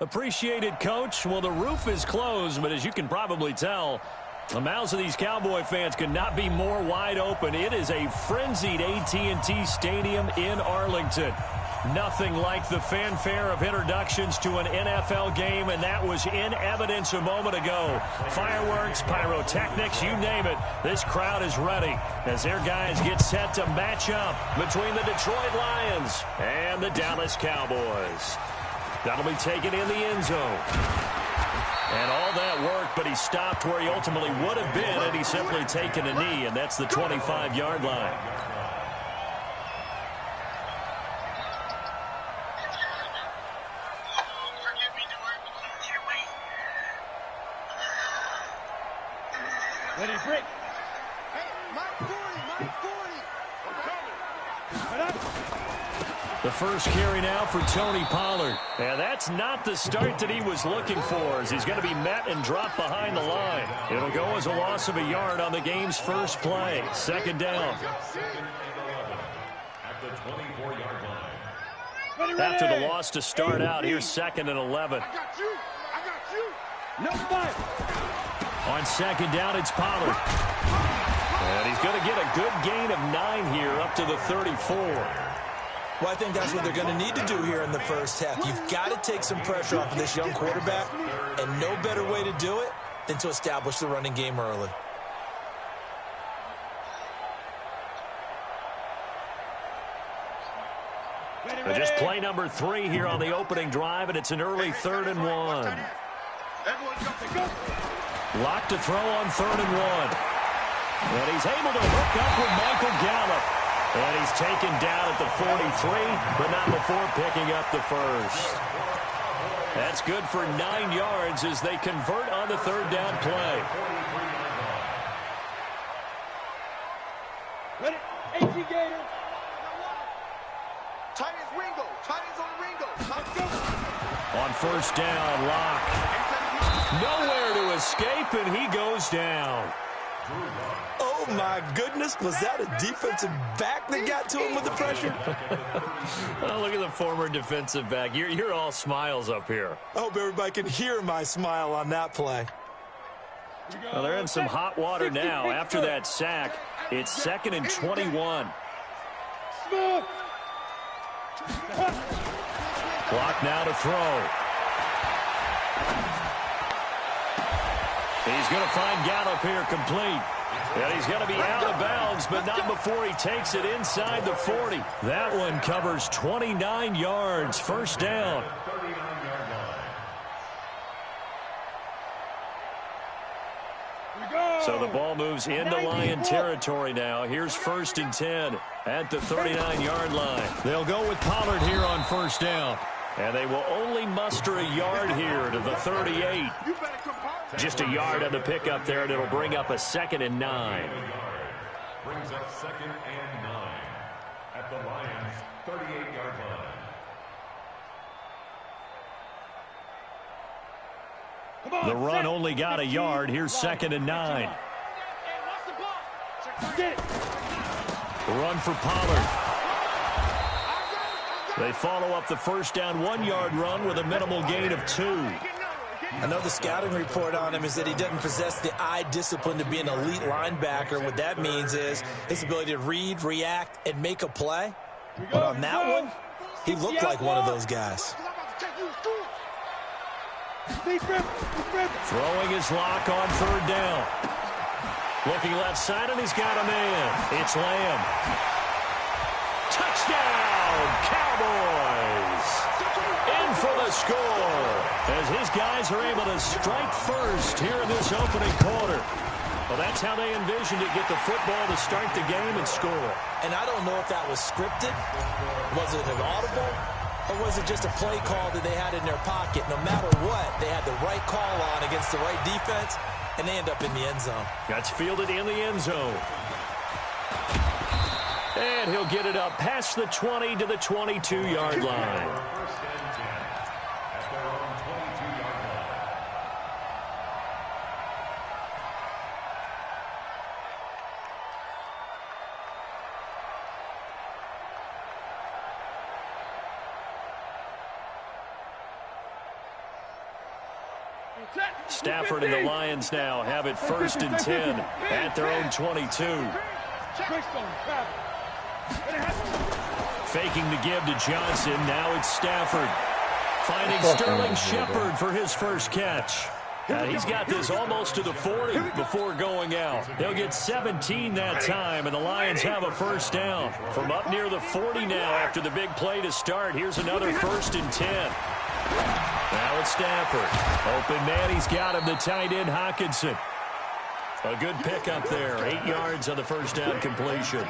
Appreciated, Coach. Well, the roof is closed, but as you can probably tell, the mouths of these Cowboy fans could not be more wide open. It is a frenzied AT&T Stadium in Arlington. Nothing like the fanfare of introductions to an NFL game, and that was in evidence a moment ago. Fireworks, pyrotechnics, you name it. This crowd is ready as their guys get set to match up between the Detroit Lions and the Dallas Cowboys. That'll be taken in the end zone. And all that work, but he stopped where he ultimately would have been had he simply taken a knee, and that's the 25-yard line. Ready, break. Hey, Mike 40. The first carry now for Tony Pollard. And that's not the start that he was looking for, as he's going to be met and dropped behind the line. It'll go as a loss of a yard on the game's first play. Second down. After the loss to start out, here's 2nd and 11. I got you. No fight. On second down, it's Pollard. And he's going to get a good gain of 9 here up to the 34. Well, I think that's what they're going to need to do here in the first half. You've got to take some pressure off of this young quarterback, and no better way to do it than to establish the running game early. Just play number 3 here on the opening drive, and it's an early 3rd and 1. Locked to throw on 3rd and 1. And he's able to hook up with Michael Gallup. And he's taken down at the 43, but not before picking up the first. That's good for 9 yards as they convert on the 3rd down play. Ready, AT Gator. Tight ends Ringo. Tight ends on Ringo. Let's go. On 1st down, Locke. Nowhere to escape, and he goes down. Oh, my goodness. Was that a defensive back that got to him with the pressure? Oh, look at the former defensive back. You're all smiles up here. I hope everybody can hear my smile on that play. Well, they're in some hot water now. After that sack, it's 2nd and 21. Clock now to throw. He's going to find Gallup here complete. And he's going to be out of bounds, but not before he takes it inside the 40. That one covers 29 yards. First down. So the ball moves into Lion territory now. Here's 1st and 10 at the 39-yard line. They'll go with Pollard here on 1st down. And they will only muster a yard here to the 38. Just a yard on the pickup there, and it'll bring up a 2nd and 9. Brings up 2nd and 9 at the Lions' 38-yard line. The run only got a yard. Here's 2nd and 9. The run for Pollard. They follow up the first down 1-yard run with a minimal gain of 2. I know the scouting report on him is that he doesn't possess the eye discipline to be an elite linebacker. What that means is his ability to read, react, and make a play. But on that one, he looked like one of those guys. Throwing his lock on 3rd down. Looking left side, and he's got a man. It's Lamb. Touchdown, Cowboys! In for the score, as his guys are able to strike first here in this opening quarter. Well, that's how they envisioned it, get the football to start the game and score. And I don't know if that was scripted. Was it an audible? Or was it just a play call that they had in their pocket? No matter what, they had the right call on against the right defense, and they end up in the end zone. That's fielded in the end zone. And he'll get it up past the 20 to the 22-yard line. Stafford and the Lions now have it 1st and 10 at their own 22. Faking the give to Johnson. Now it's Stafford. Finding Sterling Shepard for his first catch. He's got this almost to the 40 before going out. They'll get 17 that time, and the Lions have a first down. From up near the 40 now after the big play to start. Here's another 1st and 10. Now it's Stafford. Open man, he's got him, the tight end Hockenson. A good pickup there. 8 yards on the first down completion.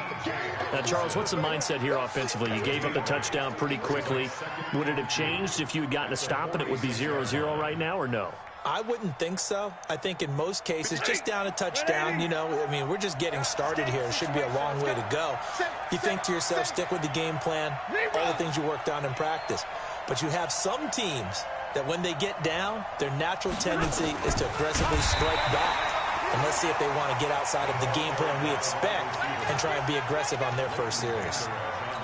Now, Charles, what's the mindset here offensively? You gave up the touchdown pretty quickly. Would it have changed if you had gotten a stop and it would be 0-0 right now, or no? I wouldn't think so. I think in most cases, just down a touchdown, you know, I mean, we're just getting started here. It should be a long way to go. You think to yourself, stick with the game plan, all the things you worked on in practice. But you have some teams that when they get down, their natural tendency is to aggressively strike back. And let's see if they want to get outside of the game plan we expect and try and be aggressive on their first series.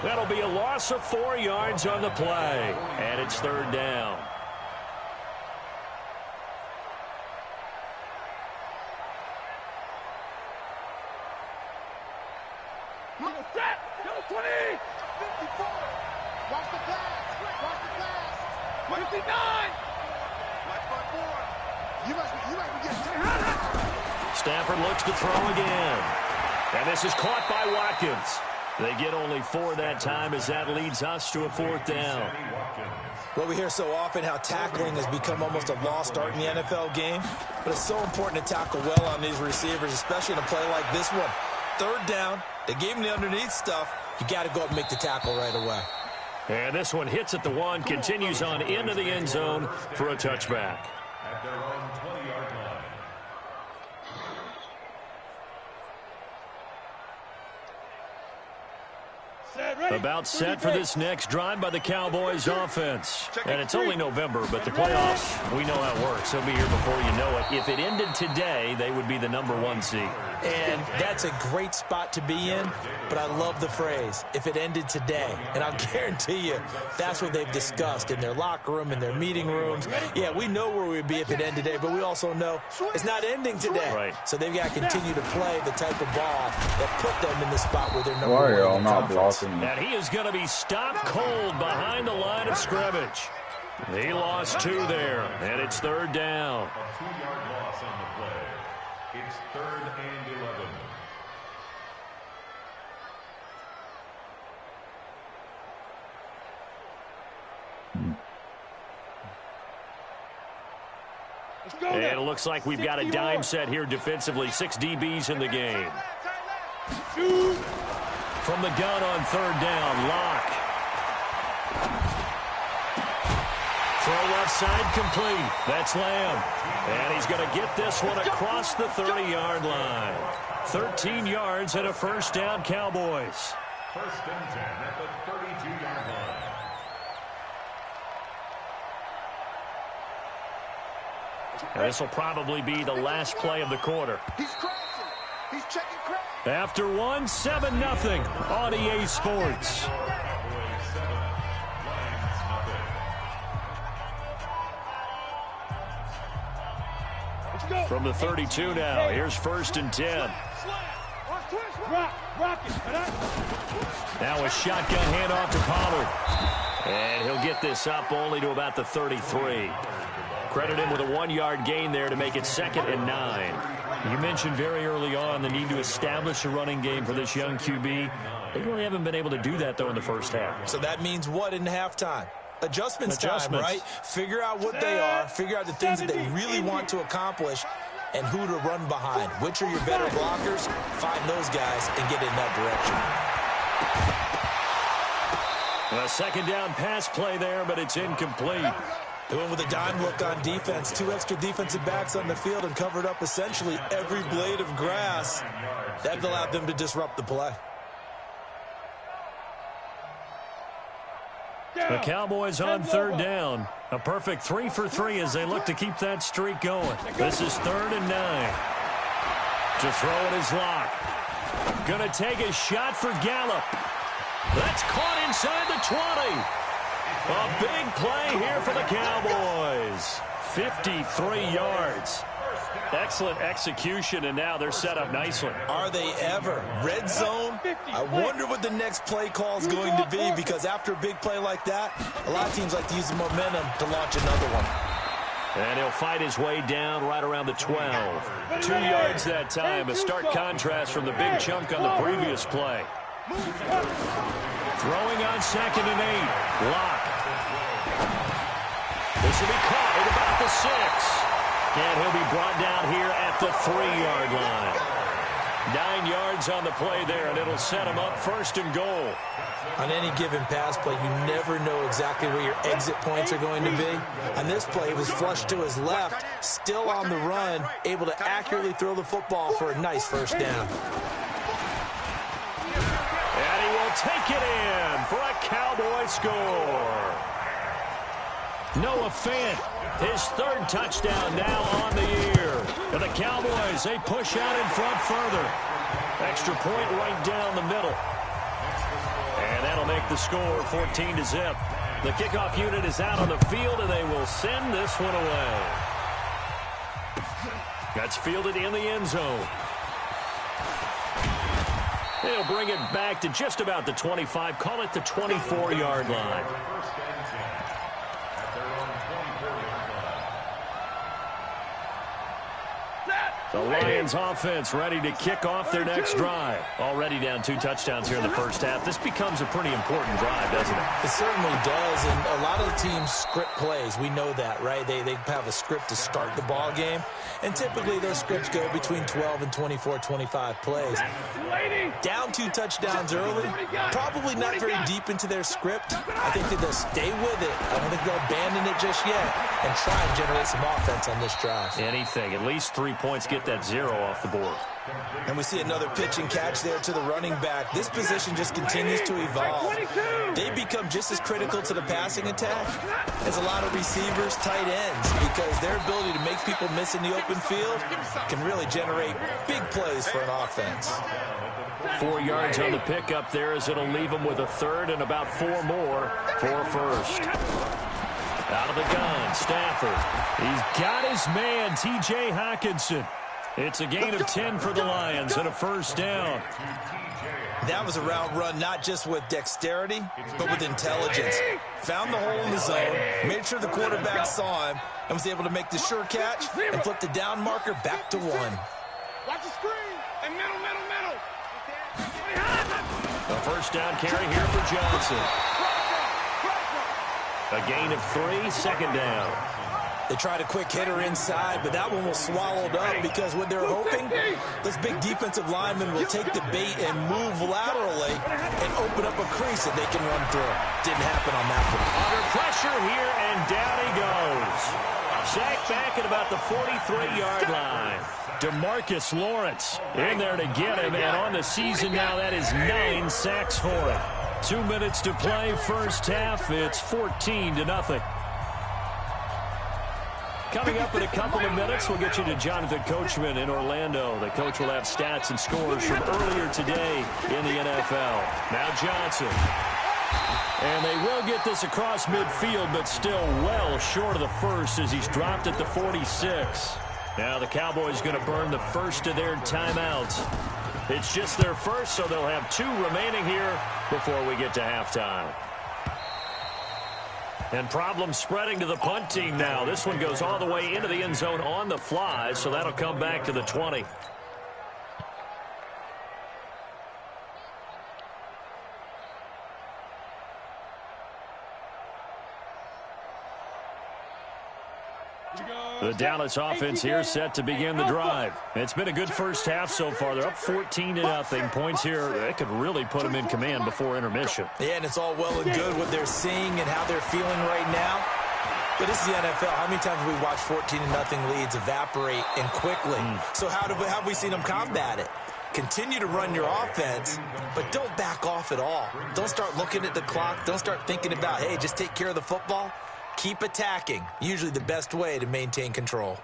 That'll be a loss of 4 yards on the play. And it's 3rd down. Stafford looks to throw again. And this is caught by Watkins. They get only 4 that time as that leads us to a 4th down. Well, we hear so often how tackling has become almost a lost art in the NFL game. But it's so important to tackle well on these receivers, especially in a play like this one. 3rd down, they gave him the underneath stuff. You got to go up and make the tackle right away. And this one hits at the 1, continues on into the end zone for a touchback. At their own 20-yard line. About set for this next drive by the Cowboys offense. And it's only November, but the playoffs, we know how it works. They'll be here before you know it. If it ended today, they would be the #1 seed. And that's a great spot to be in, but I love the phrase, if it ended today. And I'll guarantee you, that's what they've discussed in their locker room, in their meeting rooms. Yeah, we know where we'd be if it ended today, but we also know it's not ending today. Right. So they've got to continue to play the type of ball that put them in the spot where they're #1 Why are y'all in the not conference. blocking? And he is going to be stopped cold behind the line of scrimmage. He lost 2 there, and it's 3rd down. A 2-yard loss on the play. It's 3rd and 11. And it looks like we've got a dime set here defensively. 6 DBs in the game. From the gun on 3rd down, Locke. Throw left side complete. That's Lamb. And he's going to get this one across the 30-yard line. 13 yards and a first down, Cowboys. 1st and 10 at the 32-yard line. And this will probably be the last play of the quarter. He's crossing. He's checking crack. After 1, 7-0 on EA Sports. Cowboys 7, Lions nothing. From the 32 now, here's 1st and 10. Now a shotgun handoff to Pollard. And he'll get this up only to about the 33. Credit him with a 1-yard gain there to make it 2nd and 9. You mentioned very early on the need to establish a running game for this young QB. They really haven't been able to do that, though, in the first half. So that means what in halftime? Adjustments time, right? Figure out what they are, figure out the things that they really want to accomplish, and who to run behind. Which are your better blockers? Find those guys and get in that direction. A 2nd down pass play there, but it's incomplete. They went with a dime look on defense. 2 extra defensive backs on the field and covered up essentially every blade of grass. That allowed them to disrupt the play. The Cowboys on 3rd down. A perfect 3 for 3 as they look to keep that streak going. This is 3rd and 9. To throw it is Locke. Going to take a shot for Gallup. That's caught inside the 20. A big play here for the Cowboys. 53 yards. Excellent execution, and now they're set up nicely. Are they ever? Red zone? I wonder what the next play call is going to be, because after a big play like that, a lot of teams like to use the momentum to launch another one. And he'll fight his way down right around the 12. 2 yards that time, a stark contrast from the big chunk on the previous play. Throwing on 2nd and 8. Lock. This will be caught at about the 6. And he'll be brought down here at the 3-yard line. 9 yards on the play there, and it'll set him up 1st and goal. On any given pass play, you never know exactly where your exit points are going to be. On this play, he was flushed to his left, still on the run, able to accurately throw the football for a nice 1st down. And he will take it in for a Cowboy score. Noah Fant, his 3rd touchdown now on the year. And the Cowboys, they push out in front further. Extra point right down the middle. And that'll make the score 14-0. The kickoff unit is out on the field, and they will send this one away. That's fielded in the end zone. They'll bring it back to just about the 25. Call it the 24-yard line. The Lions offense ready to kick off their next drive. Already down 2 touchdowns here in the first half. This becomes a pretty important drive, doesn't it? It certainly does, and a lot of teams script plays. We know that, right? They have a script to start the ball game, and typically those scripts go between 12 and 24, 25 plays. Down 2 touchdowns early, probably not very deep into their script. I think that they'll stay with it. I don't think they'll abandon it just yet and try and generate some offense on this drive. Anything, at least 3 points, get that 0 off the board. And we see another pitch and catch there to the running back. This position just continues to evolve. They become just as critical to the passing attack as a lot of receivers, tight ends, because their ability to make people miss in the open field can really generate big plays for an offense. 4 yards on the pickup there, as it'll leave them with a 3rd and about 4 more for a 1st. Out of the gun, Stafford. He's got his man, T.J. Hockenson. It's a gain of 10 for the Lions and a 1st down. That was a route run not just with dexterity, but with intelligence. Found the hole in the zone, made sure the quarterback saw him, and was able to make the sure catch and flip the down marker back to 1. Watch the screen. And middle. A 1st down carry here for Johnson. A gain of 3, 2nd down. They tried a quick hitter inside, but that one was swallowed up because what they're hoping, this big defensive lineman will take the bait and move laterally and open up a crease that they can run through. Didn't happen on that one. Under pressure here, and down he goes. Sacked back at about the 43-yard line. DeMarcus Lawrence in there to get him, and on the season now, that is 9 sacks for him. 2 minutes to play, first half. It's 14-0. Coming up in a couple of minutes, we'll get you to Jonathan Coachman in Orlando. The coach will have stats and scores from earlier today in the NFL. Now Johnson. And they will get this across midfield, but still well short of the 1st as he's dropped at the 46. Now the Cowboys going to burn the 1st of their timeouts. It's just their 1st, so they'll have 2 remaining here before we get to halftime. And problem spreading to the punt team now. This one goes all the way into the end zone on the fly, so that'll come back to the 20. The Dallas offense here set to begin the drive. It's been a good first half so far. They're up 14-0. Points here, they could really put them in command before intermission. Yeah, and it's all well and good what they're seeing and how they're feeling right now. But this is the NFL. How many times have we watched 14-0 leads evaporate and quickly? So how have we seen them combat it? Continue to run your offense, but don't back off at all. Don't start looking at the clock. Don't start thinking about, hey, just take care of the football. Keep attacking. Usually the best way to maintain control.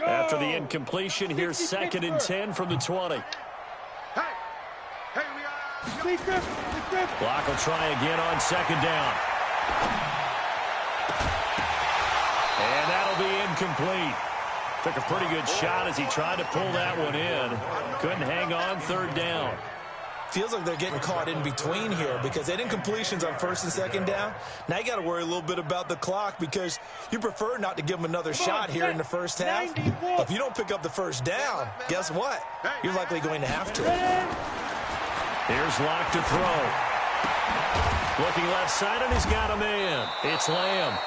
After the incompletion, here's 2nd and 10 from the 20. Hey, we are. Clock will try again on second down. And that'll be incomplete. Took a pretty good shot as he tried to pull that one in. Couldn't hang on third down. Feels like they're getting caught in between here because they didn't completions on first and second down. Now you got to worry a little bit about the clock because you prefer not to give them another shot here in the first half. But if you don't pick up the first down, guess what? You're likely going to have to. Here's Locke to throw. Looking left side, and he's got a man. It's Lamb.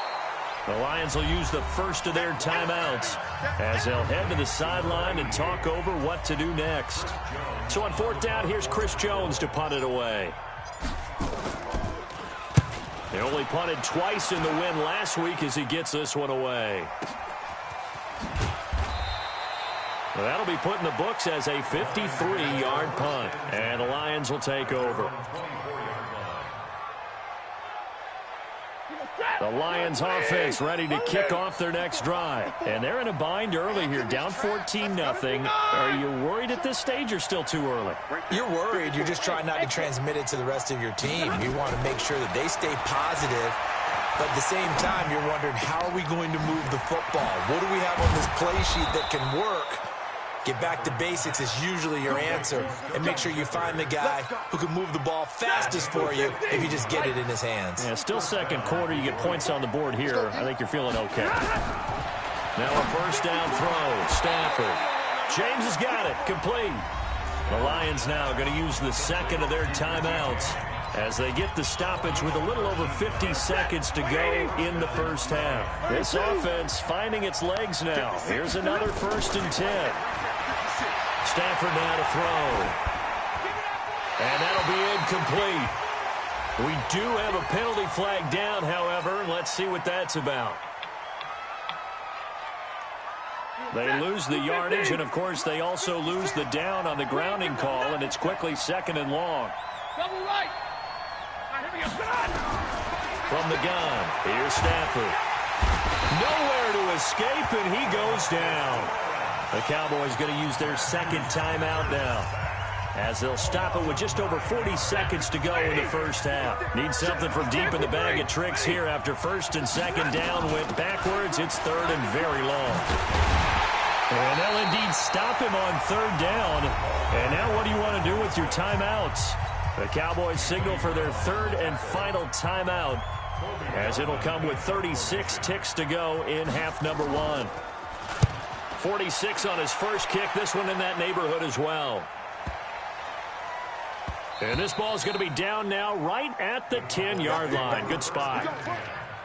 The Lions will use the first of their timeouts as they'll head to the sideline and talk over what to do next. So on fourth down, here's Chris Jones to punt it away. They only punted twice in the win last week as he gets this one away. Well, that'll be put in the books as a 53-yard punt, and the Lions will take over. The Lions offense ready to kick off their next drive. And they're in a bind early here, down 14-0. Are you worried at this stage or still too early? You're worried. You're just trying not to transmit it to the rest of your team. You want to make sure that they stay positive. But at the same time, you're wondering, how are we going to move the football? What do we have on this play sheet that can work? Get back to basics is usually your answer. And make sure you find the guy who can move the ball fastest for you if you just get it in his hands. Yeah, still second quarter. You get points on the board here. I think you're feeling okay. Now a first down throw. Stafford. James has got it. Complete. The Lions now going to use the second of their timeouts as they get the stoppage with a little over 50 seconds to go in the first half. This offense finding its legs now. Here's another 1st and 10. Stafford now to throw. And that'll be incomplete. We do have a penalty flag down, however. Let's see what that's about. They lose the yardage, and, of course, they also lose the down on the grounding call, and it's quickly 2nd and long. Double right. From the gun, here's Stafford. Nowhere to escape, and he goes down. The Cowboys going to use their second timeout now as they'll stop it with just over 40 seconds to go in the first half. Need something from deep in the bag of tricks here after 1st and 2nd down went backwards. It's 3rd and very long. And they'll indeed stop him on 3rd down. And now what do you want to do with your timeouts? The Cowboys signal for their 3rd and final timeout as it'll come with 36 ticks to go in half number 1. 46 on his first kick. This one in that neighborhood as well. And this ball is going to be down now right at the 10-yard line. Good spot.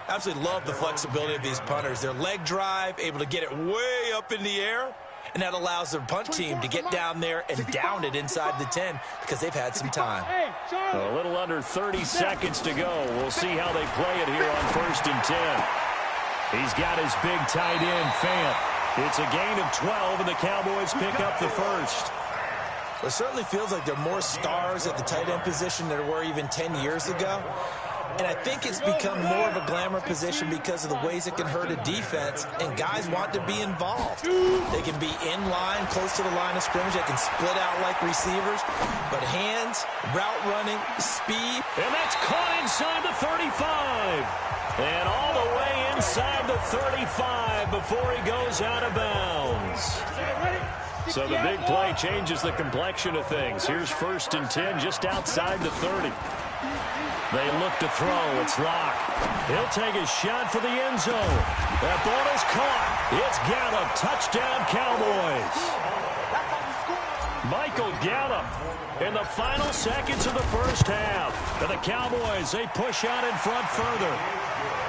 Absolutely love the flexibility of these punters. Their leg drive, able to get it way up in the air, and that allows their punt team to get down there and down it inside the 10 because they've had some time. A little under 30 seconds to go. We'll see how they play it here on 1st and 10. He's got his big tight end, Fant. It's a gain of 12, and the Cowboys pick up the first. It certainly feels like there are more stars at the tight end position than there were even 10 years ago. And I think it's become more of a glamour position because of the ways it can hurt a defense, and guys want to be involved. They can be in line, close to the line of scrimmage. They can split out like receivers. But hands, route running, speed. And that's caught inside the 35. And all the way inside the 35 before he goes out of bounds. So the big play changes the complexion of things. Here's 1st and 10 just outside the 30. They look to throw. It's Locke. He'll take a shot for the end zone. That ball is caught. It's Gallup. Touchdown, Cowboys. Michael Gallup in the final seconds of the first half. And the Cowboys, they push out in front further.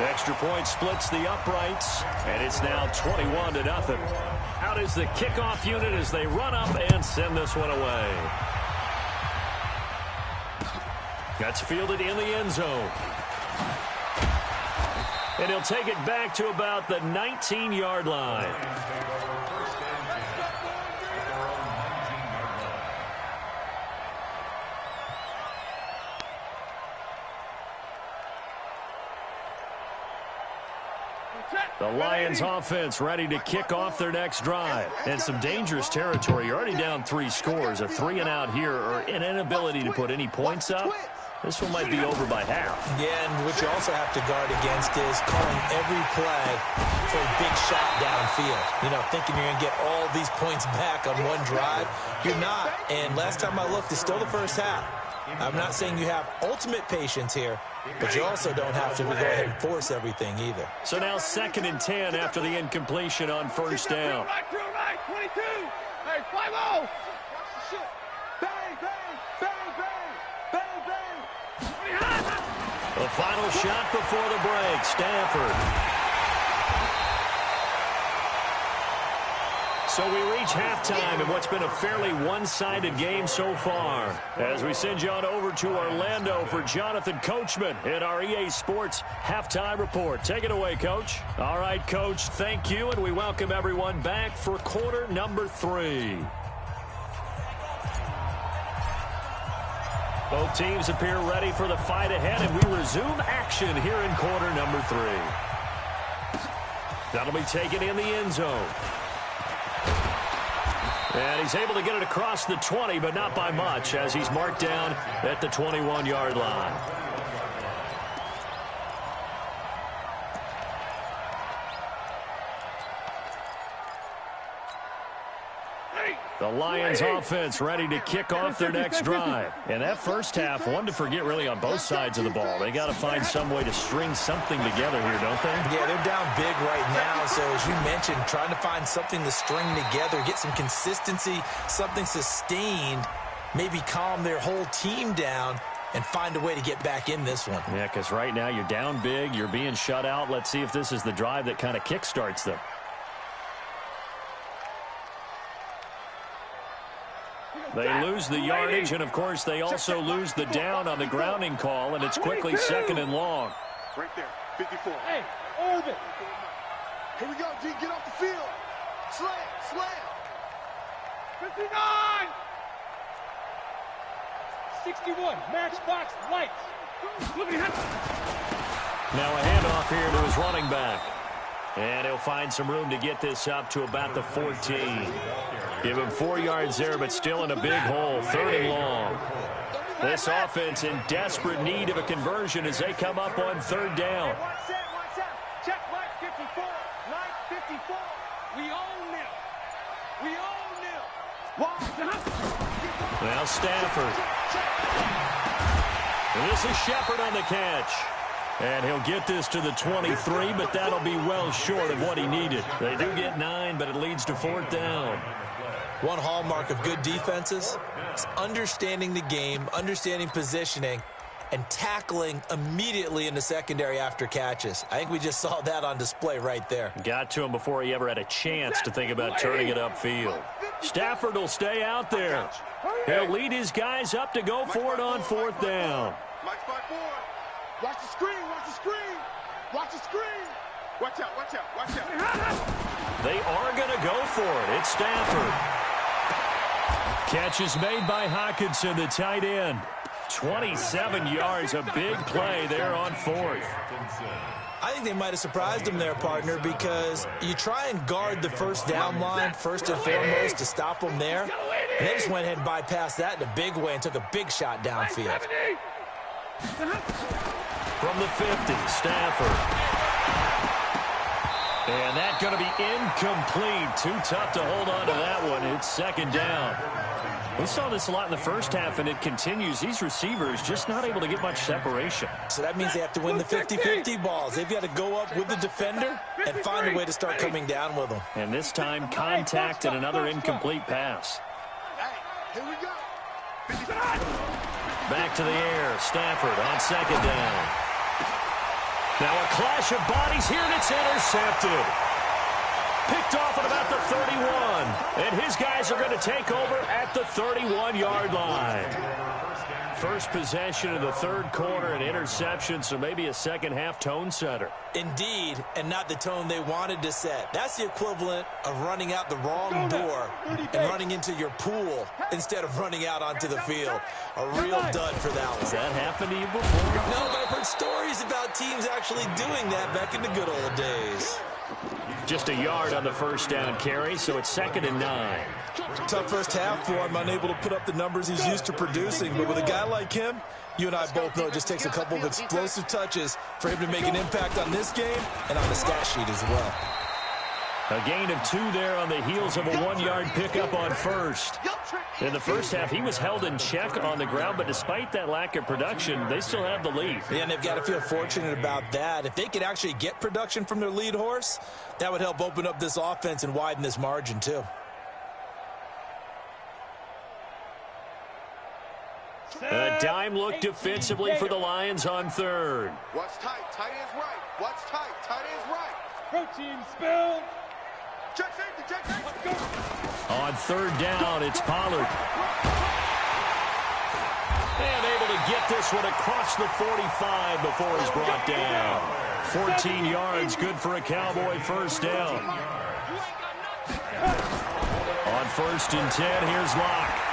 Extra point splits the uprights, and it's now 21-0. Out is the kickoff unit as they run up and send this one away. That's fielded in the end zone. And he'll take it back to about the 19-yard line. The Lions offense ready to kick off their next drive. And some dangerous territory. You're already down 3 scores. A 3-and-out here or an inability to put any points up. This one might be over by half. Yeah, and what you also have to guard against is calling every play for a big shot downfield. You know, thinking you're going to get all these points back on one drive. You're not. And last time I looked, it's still the first half. I'm not saying you have ultimate patience here, but you also don't have to go ahead and force everything either. So now 2nd and 10 after the incompletion on first down. Right, 22. Hey, 5-0. Bang, bang, bang, bang, bang, bang. The final shot before the break, Stafford. So we reach halftime in what's been a fairly one-sided game so far. As we send you on over to Orlando for Jonathan Coachman in our EA Sports Halftime Report. Take it away, Coach. All right, Coach, thank you, and we welcome everyone back for quarter number 3. Both teams appear ready for the fight ahead, and we resume action here in quarter number 3. That'll be taken in the end zone. And he's able to get it across the 20, but not by much, as he's marked down at the 21-yard line. The Lions offense ready to kick off their next drive. And that first half, one to forget really on both sides of the ball. They got to find some way to string something together here, don't they? Yeah, they're down big right now. So as you mentioned, trying to find something to string together, get some consistency, something sustained, maybe calm their whole team down and find a way to get back in this one. Yeah, because right now you're down big, you're being shut out. Let's see if this is the drive that kind of kickstarts them. They lose the yardage, and, of course, they also lose the down on the grounding call, and it's quickly 2nd and long. Right there, 54. Hey, Urban. Here we go, D. Get off the field. Slam, slam. 59. 61. Matchbox lights. Now a handoff here to his running back. And he'll find some room to get this up to about the 14. Give him 4 yards there, but still in a big hole. 3rd and long. This offense in desperate need of a conversion as they come up on 3rd down. One set. Check line 54. Line 54. We own them. We own them. Now Stafford. And this is Shepard on the catch. And he'll get this to the 23, but that'll be well short of what he needed. They do get 9, but it leads to 4th down. One hallmark of good defenses is understanding the game, understanding positioning, and tackling immediately in the secondary after catches. I think we just saw that on display right there. Got to him before he ever had a chance to think about turning it upfield. Stafford will stay out there. He'll lead his guys up to go for it on 4th down. Mike's back forward. Watch the screen, watch the screen. Watch the screen. Watch out, watch out, watch out. They are going to go for it. It's Stafford. Catch is made by Hawkinson, the tight end. 27 yards, a big play there on 4th. I think they might have surprised him there, partner, because you try and guard the first down line first and foremost to stop them there. And they just went ahead and bypassed that in a big way and took a big shot downfield. From the 50, Stafford. And that's going to be incomplete. Too tough to hold on to that one. It's 2nd down. We saw this a lot in the first half, and it continues. These receivers just not able to get much separation. So that means they have to win the 50-50 balls. They've got to go up with the defender and find a way to start coming down with them. And this time, contact and another incomplete pass. Hey, here we go. Back to the air. Stafford on 2nd down. Now a clash of bodies here, and it's intercepted. Picked off at about the 31. And his guys are going to take over at the 31-yard line. First possession of the 3rd quarter, an interception, so maybe a second-half tone setter. Indeed, and not the tone they wanted to set. That's the equivalent of running out the wrong door and running into your pool instead of running out onto the field. A real dud for that one. Has that happened to you before? No, but I've heard stories about teams actually doing that back in the good old days. Just a yard on the first down carry, so it's 2nd and 9. Tough first half for him, unable to put up the numbers he's used to producing. But with a guy like him, You and I both know it just takes a couple of explosive touches for him to make an impact on this game and on the stat sheet as well. A gain of 2 there on the heels of a 1-yard pickup on first. In the first half, he was held in check on the ground, but despite that lack of production, they still have the lead. Yeah, and they've got to feel fortunate about that. If they could actually get production from their lead horse, that would help open up this offense and widen this margin too. A dime look defensively for the Lions on third. Watch tight. Tight ends right. Watch tight. Tight ends right. Protein spill. Check safety. Check safety. Let's go. On third down, it's Pollard. And able to get this one across the 45 before he's brought down. 14 yards, good for a Cowboy first down. On 1st and 10, here's Locke.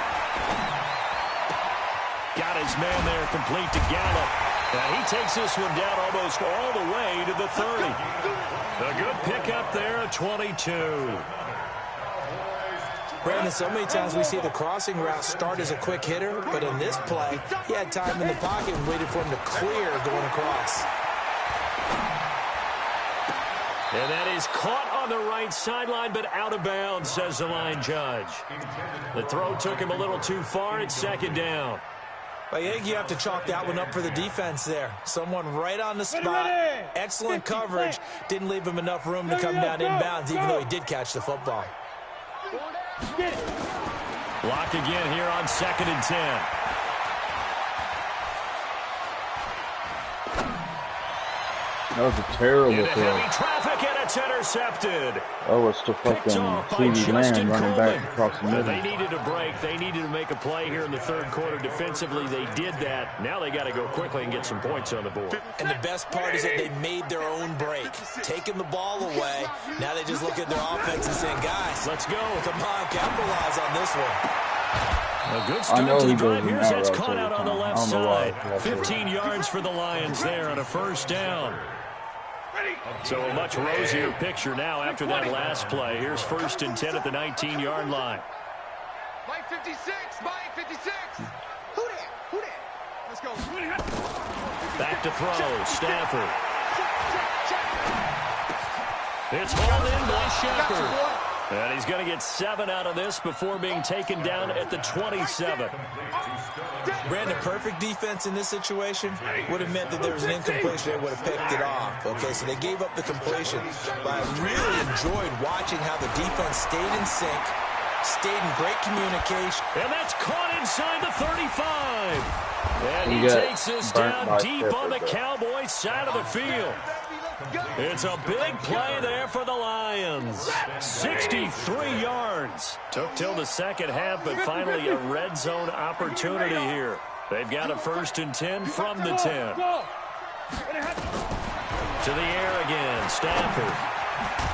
Got his man there, complete to Gallup. And he takes this one down almost all the way to the 30. A good pickup there, a 22. Brandon, so many times we see the crossing route start as a quick hitter, but in this play, he had time in the pocket and waited for him to clear going across. And that is caught on the right sideline, but out of bounds, says the line judge. The throw took him a little too far. It's 2nd down. I think you have to chalk that one up for the defense there. Someone right on the spot. Excellent coverage. Didn't leave him enough room to come down inbounds, even though he did catch the football. Blocked again here on 2nd and 10. That was a terrible throw. Heavy traffic, and it's intercepted. Oh, it's to fucking TV Lamb running back across the middle. They needed a break. They needed to make a play here in the 3rd quarter. Defensively, they did that. Now they got to go quickly and get some points on the board. And the best part is that they made their own break, taking the ball away. Now they just look at their offense and saying, guys, let's go. Come on, capitalize on this one. A good start to the drive. Here's that's caught out on the left side. 15 yards for the Lions there on a first down. So a much rosier picture now after that last play. Here's 1st and 10 at the 19-yard line. Mike 56. Mike 56. Who that? Who that? Let's go. Back to throw. Stafford. It's hauled in by Shepard. And he's going to get 7 out of this before being taken down at the 27. Brandon, perfect defense in this situation would have meant that there was an incompletion. They would have picked it off. Okay, so they gave up the completion. But I really enjoyed watching how the defense stayed in sync, stayed in great communication. And that's caught inside the 35. And he takes this down deep on the Cowboys side of the field. It's a big play there for the Lions. 63 yards. Took till the 2nd half, but finally a red zone opportunity here. They've got a 1st and 10 from the 10. To the air again, Stafford.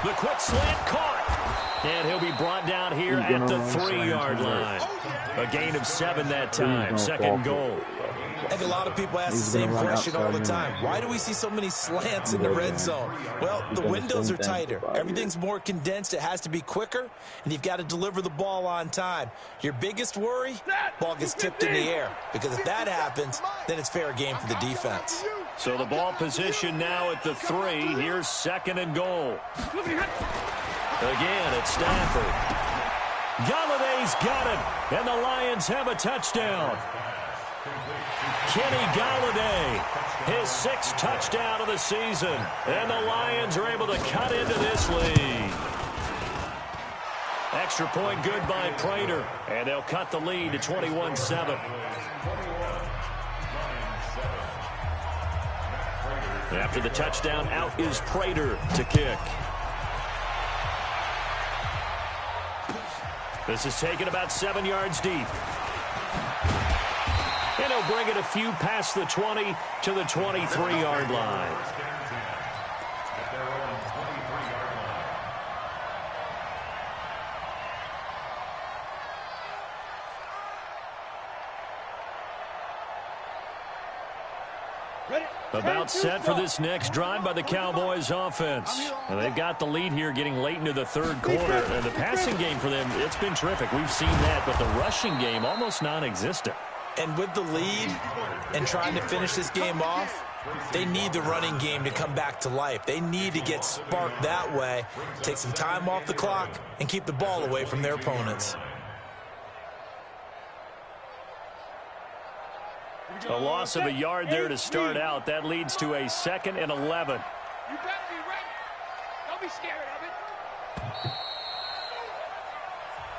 The quick slant caught. And he'll be brought down here at the 3-yard line. A gain of 7 that time. 2nd goal. I think a lot of people ask the same question all the time. Why do we see so many slants in the red zone? Well, the windows are tighter. Everything's more condensed. It has to be quicker, and you've got to deliver the ball on time. Your biggest worry? Ball gets tipped in the air. Because if that happens, then it's fair game for the defense. So the ball position now at the 3. Here's 2nd and goal. Again, it's Stafford. Galladay's got it, and the Lions have a touchdown. Kenny Galladay, his 6th touchdown of the season, and the Lions are able to cut into this lead. Extra point good by Prater, and they'll cut the lead to 21-7. After the touchdown, out is Prater to kick. This is taken about 7 yards deep. And he'll bring it a few past the 20 to the 23-yard line. About set for this next drive by the Cowboys offense. And they've got the lead here getting late into the 3rd quarter. And the passing game for them, it's been terrific. We've seen that, but the rushing game almost non-existent. And with the lead and trying to finish this game off, they need the running game to come back to life. They need to get sparked that way, take some time off the clock, and keep the ball away from their opponents. A loss of a yard there to start out. That leads to a 2nd and 11. You better be ready. Don't be scared of it.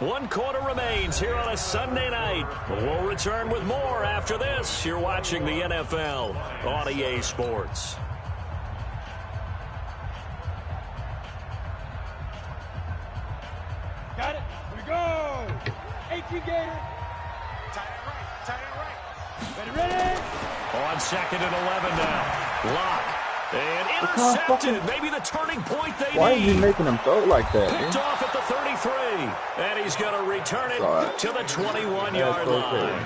1 quarter remains here on a Sunday night. We'll return with more after this. You're watching the NFL on EA Sports. Got it. Here we go. 18 Gator. Tight end right. Ready. On 2nd and 11 now. Lock. And intercepted. Maybe the turning point they Why need. is he making him throw like that? Picked off at the 33. And he's going to return it to the 21-yard line.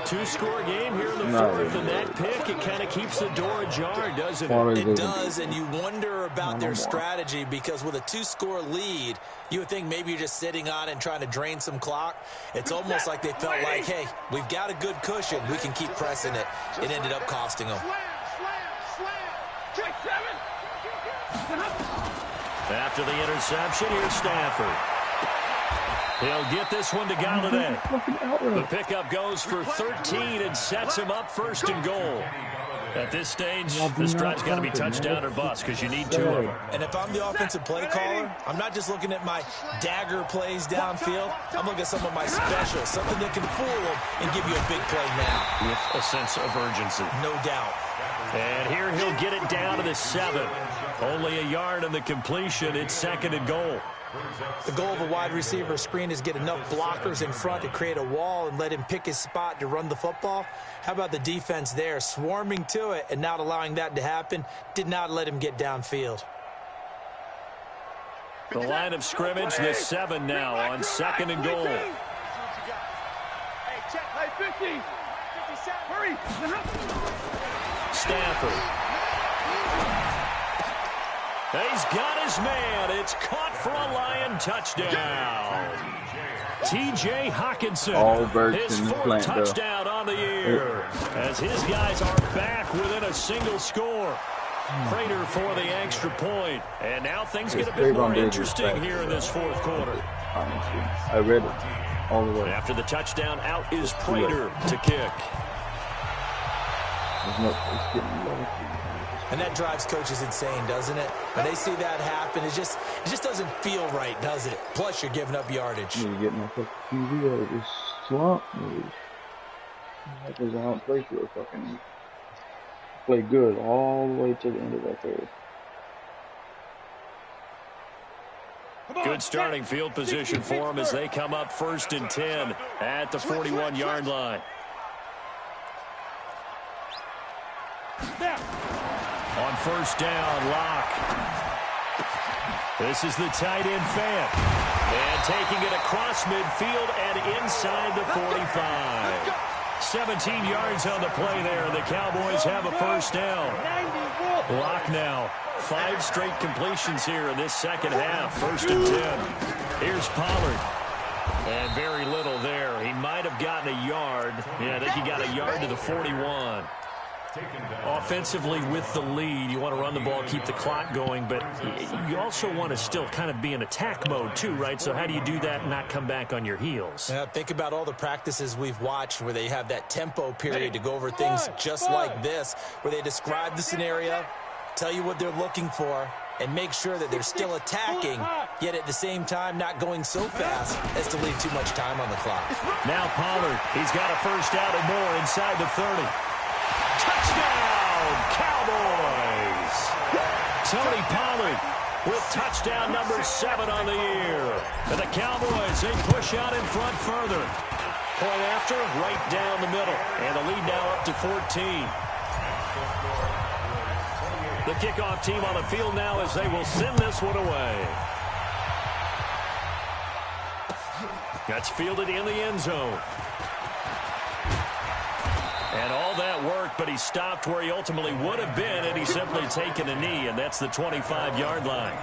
2-score game here in the fourth, and that pick, it kind of keeps the door ajar, doesn't it? It does, and you wonder about their strategy because with a 2-score lead, you would think maybe you're just sitting on it and trying to drain some clock. It's almost like they felt like, hey, we've got a good cushion. We can keep pressing it. It ended up costing them. After the interception, here's Stafford. He'll get this one to Galladay. The pickup goes for 13 and sets him up 1st and goal. At this stage, this drive's got to be touchdown or bust because you need 2 of them. And if I'm the offensive play caller, I'm not just looking at my dagger plays downfield. I'm looking at some of my specials, something that can fool them and give you a big play now. With a sense of urgency. No doubt. And here he'll get it down to the 7. Only a yard on the completion. It's 2nd and goal. The goal of a wide receiver screen is get enough blockers in front to create a wall and let him pick his spot to run the football. How about the defense there, swarming to it and not allowing that to happen? Did not let him get downfield. The line of scrimmage, the 7 now on 2nd and goal. Hey, check. Hey, 50. 57. Hurry. Stafford. He's got his man. It's caught for a Lion touchdown. T.J. Hawkinson, his 4th touchdown on the year. As his guys are back within a single score. Prater for the extra point. And now things get a bit more interesting here in this 4th quarter. I read it all the way. After the touchdown, out is Prater to kick. And that drives coaches insane, doesn't it? When they see that happen, it just doesn't feel right, does it? Plus, you're giving up yardage. You get my fucking TV out of this slump. Because I don't play for a fucking... Play good all the way to the end of that third. Good starting field position for them as they come up 1st and 10 at the 41-yard line. On 1st down, Lock. This is the tight end Fant. And taking it across midfield and inside the 45. 17 yards on the play there, and the Cowboys have a 1st down. Lock now. 5 straight completions here in this 2nd half. 1st and 10. Here's Pollard. And very little there. He might have gotten a yard. Yeah, I think he got a yard to the 41. Offensively with the lead, you want to run the ball, keep the clock going, but you also want to still kind of be in attack mode too, right? So how do you do that and not come back on your heels? Yeah, think about all the practices we've watched where they have that tempo period to go over things just like this, where they describe the scenario, tell you what they're looking for, and make sure that they're still attacking, yet at the same time not going so fast as to leave too much time on the clock. Now Pollard, he's got a 1st out and more inside the 30. Touchdown, Cowboys! Tony Pollard with touchdown number 7 on the year. And the Cowboys, they push out in front further. Point after, right down the middle. And the lead now up to 14. The kickoff team on the field now as they will send this one away. That's fielded in the end zone. And all that work, but he stopped where he ultimately would have been had he simply taken a knee, and that's the 25-yard line.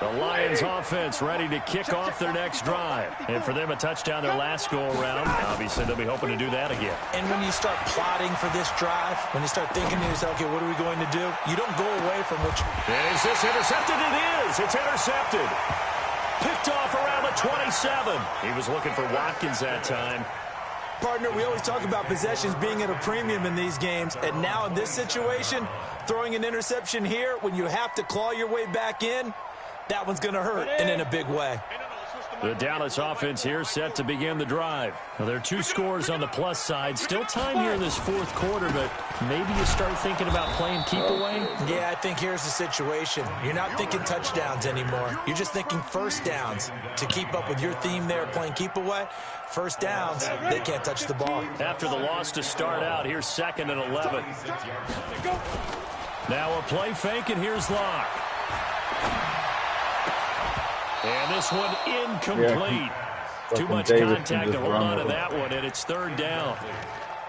The Lions offense ready to kick off their next drive. And for them, a touchdown their last go-around. Obviously, they'll be hoping to do that again. And when you start plotting for this drive, when you start thinking to yourself, okay, what are we going to do? You don't go away from which... Is this intercepted? It is. It's intercepted. Picked off around the 27. He was looking for Watkins that time. Partner, we always talk about possessions being at a premium in these games, and now in this situation, throwing an interception here when you have to claw your way back in, that one's going to hurt, and in a big way. The Dallas offense here set to begin the drive. Now, there are 2 scores on the plus side. Still time here in this fourth quarter, but maybe you start thinking about playing keep away? Yeah, I think here's the situation. You're not thinking touchdowns anymore. You're just thinking first downs. To keep up with your theme there, playing keep away, first downs, they can't touch the ball. After the loss to start out, here's 2nd and 11. Now a play fake, and here's Locke. And this one incomplete. Too much contact to hold on to that one, and it's 3rd down.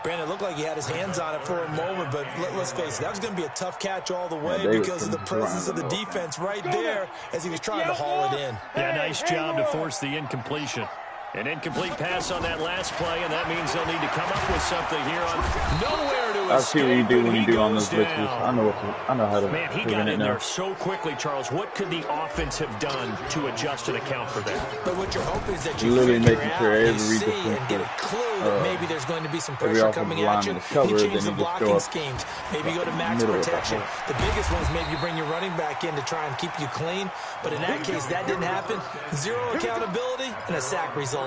Brandon, it looked like he had his hands on it for a moment, but let's face it, that was going to be a tough catch all the way because of the presence of the defense right there as he was trying to haul it in. Yeah, nice job to force the incompletion. An incomplete pass on that last play, and that means they'll need to come up with something here on nowhere to escape. I see what you do when you do on those blitzes. I know how to. Man, he got in there so quickly, Charles. What could the offense have done to adjust and account for that? But what you're hoping is that you literally figure making out, sure you every see and get a clue that maybe there's going to be some pressure coming at you. You change the blocking schemes. Maybe you go to max protection. The biggest one is maybe you bring your running back in to try and keep you clean. But in that case, that didn't happen. 0 accountability, and a sack resulted.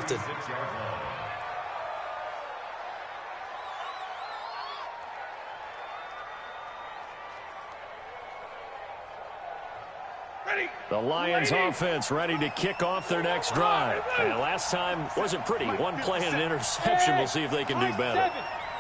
The Lions offense ready to kick off their next drive. And last time wasn't pretty. One play and an interception. We'll see if they can do better.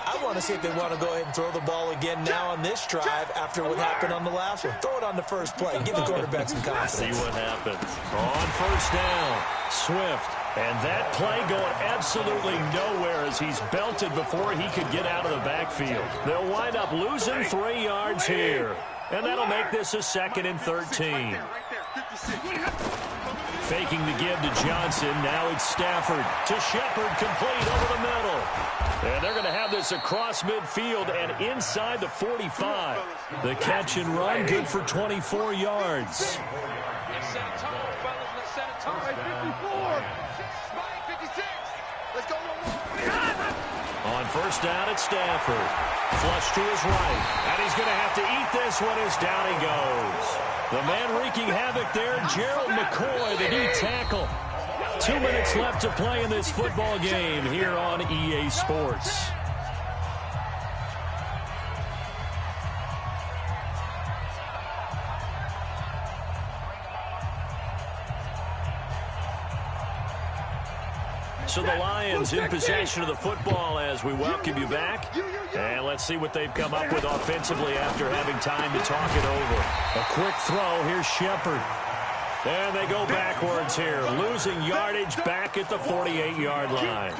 I want to see if they want to go ahead and throw the ball again now on this drive after what happened on the last one. Throw it on the first play and give the quarterback some confidence. See what happens. On 1st down, Swift. And that play going absolutely nowhere as he's belted before he could get out of the backfield. They'll wind up losing 3 yards here. And that'll make this a 2nd and 13. Faking the give to Johnson. Now it's Stafford to Shepard, complete over the middle. And they're going to have this across midfield and inside the 45. The catch and run, good for 24 yards. Let's set it tall, fellas. Let's set it tall. 54. 56. Let's go. On 1st down, it's Stafford. Flush to his right. And he's going to have to eat this one as down he goes. The man wreaking havoc there, Gerald McCoy, the D tackle. 2 minutes left to play in this football game here on EA Sports. So the Lions in possession of the football as we welcome you back. And let's see what they've come up with offensively after having time to talk it over. A quick throw. Here's Shepard. And they go backwards here, losing yardage back at the 48-yard line.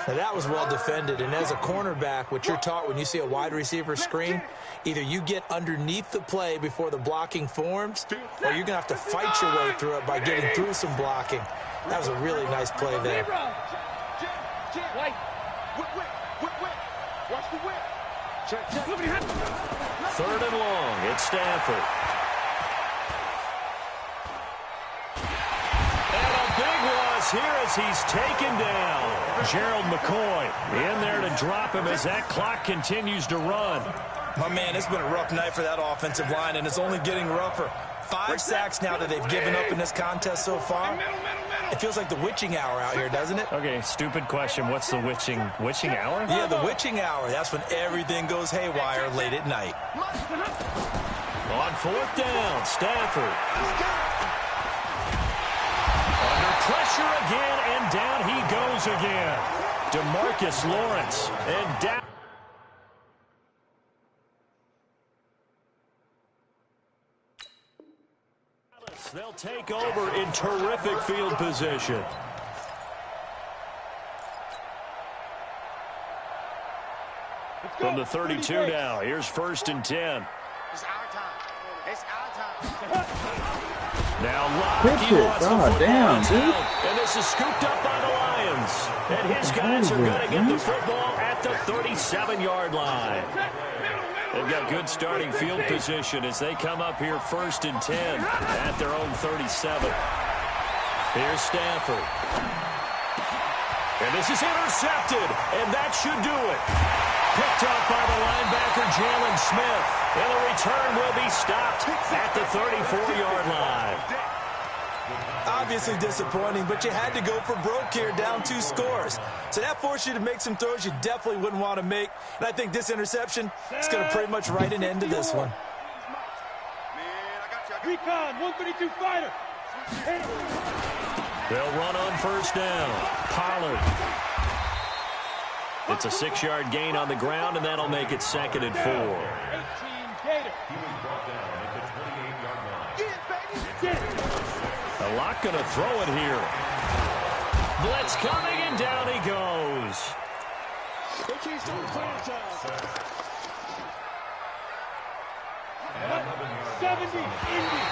Now that was well defended, and as a cornerback, what you're taught when you see a wide receiver screen, either you get underneath the play before the blocking forms, or you're going to have to fight your way through it by getting through some blocking. That was a really nice play there. Third and long, it's Stafford. And a big loss here as he's taken down. Gerald McCoy in there to drop him as that clock continues to run. My man, it's been a rough night for that offensive line, and it's only getting rougher. 5 sacks now that they've given up in this contest so far. It feels like the witching hour out here, doesn't it? Okay, stupid question. What's the witching hour? Yeah, the witching hour. That's when everything goes haywire late at night. On 4th down, Stafford. Under pressure again, and down he goes again. DeMarcus Lawrence, and down. They'll take over in terrific field position. From the 32 now, here's 1st and 10. It's our time. It's our time. Now Pitch it. God damn, dude. And this is scooped up by the Lions. And his guys are going to get the football at the 37-yard line. They've got good starting field position as they come up here 1st and 10 at their own 37. Here's Stafford. And this is intercepted, and that should do it. Picked up by the linebacker, Jalen Smith. And the return will be stopped at the 34-yard line. Obviously disappointing, but you had to go for broke here, down 2 scores. So that forced you to make some throws you definitely wouldn't want to make. And I think this interception is going to pretty much write an end to this one. Recon, 132 fighter. They'll run on 1st down. Pollard. It's a 6-yard gain on the ground, and that'll make it 2nd and 4. 18 Gator. He was brought down at the 28-yard line. A lot going to throw it here. Blitz coming, and down he goes. The Keystone franchise. 70 Indy.